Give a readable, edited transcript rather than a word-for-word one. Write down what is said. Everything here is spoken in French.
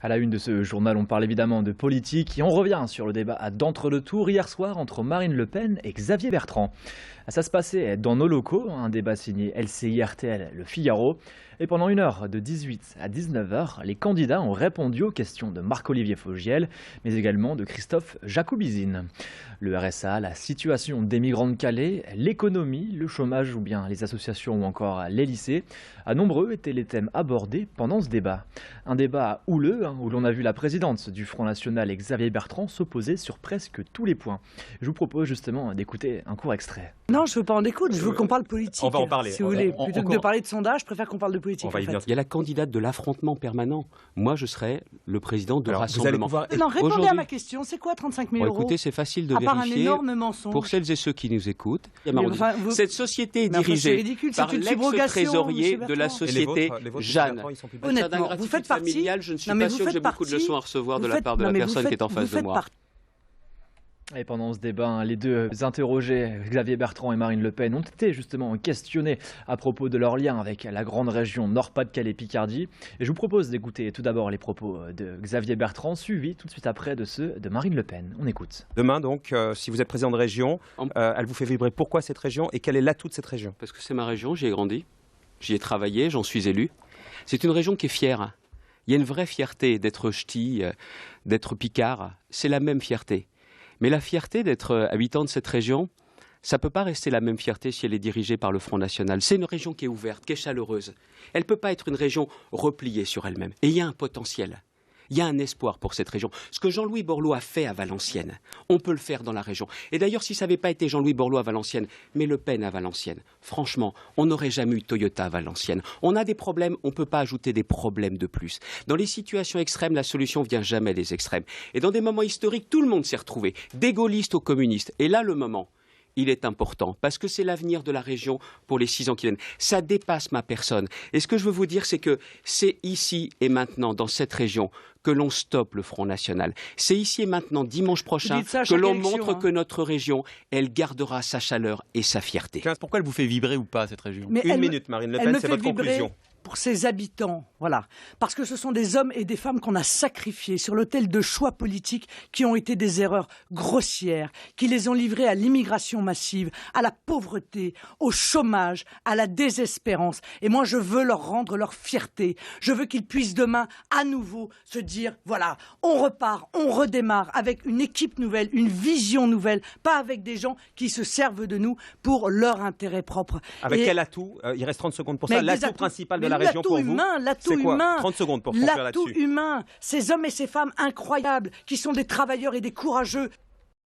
À la une de ce journal, on parle évidemment de politique et on revient sur le débat d'entre-deux tours hier soir entre Marine Le Pen et Xavier Bertrand. Ça se passait dans nos locaux, un débat signé LCI RTL Le Figaro. Et pendant une heure, de 18 à 19h, les candidats ont répondu aux questions de Marc-Olivier Fogiel, mais également de Christophe Jacobizine. Le RSA, la situation des migrants de Calais, l'économie, le chômage ou bien les associations ou encore les lycées. À nombreux étaient les thèmes abordés pendant ce débat. Un débat houleux où l'on a vu la présidente du Front National, Xavier Bertrand, s'opposer sur presque tous les points. Je vous propose justement d'écouter un court extrait. Non, je veux pas en écoute, je veux qu'on parle politique. On va en parler. Si vous voulez. Plutôt que de parler de sondage, je préfère qu'on parle de politique. Il y a la candidate de l'affrontement permanent. Moi, je serais le président de Rassemblement. Non, répondez à ma question. C'est quoi 35 000 euros? Écoutez, c'est facile de à part vérifier. Un énorme mensonge. Pour celles et ceux qui nous écoutent, cette société est c'est dirigée ridicule, par l'ex-trésorier de la société Jeanne. Honnêtement, vous faites partie. Familiale, je ne suis pas sûr que j'ai beaucoup de leçons à recevoir de la part de la personne qui est en face de moi. Et pendant ce débat, les deux interrogés, Xavier Bertrand et Marine Le Pen, ont été justement questionnés à propos de leur lien avec la grande région Nord-Pas-de-Calais-Picardie. Et je vous propose d'écouter tout d'abord les propos de Xavier Bertrand, suivis tout de suite après de ceux de Marine Le Pen. On écoute. Demain, donc, si vous êtes président de région, elle vous fait vibrer. Pourquoi cette région et quel est l'atout de cette région? Parce que c'est ma région, j'y ai grandi, j'y ai travaillé, j'en suis élu. C'est une région qui est fière. Il y a une vraie fierté d'être ch'ti, d'être picard. C'est la même fierté. Mais la fierté d'être habitant de cette région, ça ne peut pas rester la même fierté si elle est dirigée par le Front National. C'est une région qui est ouverte, qui est chaleureuse. Elle ne peut pas être une région repliée sur elle-même. Et il y a un potentiel. Il y a un espoir pour cette région. Ce que Jean-Louis Borloo a fait à Valenciennes, on peut le faire dans la région. Et d'ailleurs, si ça n'avait pas été Jean-Louis Borloo à Valenciennes, mais Le Pen à Valenciennes, franchement, on n'aurait jamais eu Toyota à Valenciennes. On a des problèmes, on ne peut pas ajouter des problèmes de plus. Dans les situations extrêmes, la solution vient jamais des extrêmes. Et dans des moments historiques, tout le monde s'est retrouvé, des gaullistes aux communistes. Et là, le moment, il est important, parce que c'est l'avenir de la région pour les 6 ans qui viennent. Ça dépasse ma personne. Et ce que je veux vous dire, c'est que c'est ici et maintenant, dans cette région, que l'on stoppe le Front National. C'est ici et maintenant, dimanche prochain, que l'on montre que notre région, elle gardera sa chaleur et sa fierté. Pourquoi elle vous fait vibrer ou pas, cette région? Mais Une minute, Marine Le Pen, c'est votre conclusion. Pour ses habitants, voilà. Parce que ce sont des hommes et des femmes qu'on a sacrifiés sur l'autel de choix politiques qui ont été des erreurs grossières, qui les ont livrés à l'immigration massive, à la pauvreté, au chômage, à la désespérance. Et moi, je veux leur rendre leur fierté. Je veux qu'ils puissent demain, à nouveau, se dire, voilà, on repart, on redémarre avec une équipe nouvelle, une vision nouvelle, pas avec des gens qui se servent de nous pour leur intérêt propre. Avec quel atout? Il reste 30 secondes pour ça. L'atout principal de la région pour vous, l'atout humain, 30 secondes pour conclure là-dessus. L'atout humain, ces hommes et ces femmes incroyables qui sont des travailleurs et des courageux.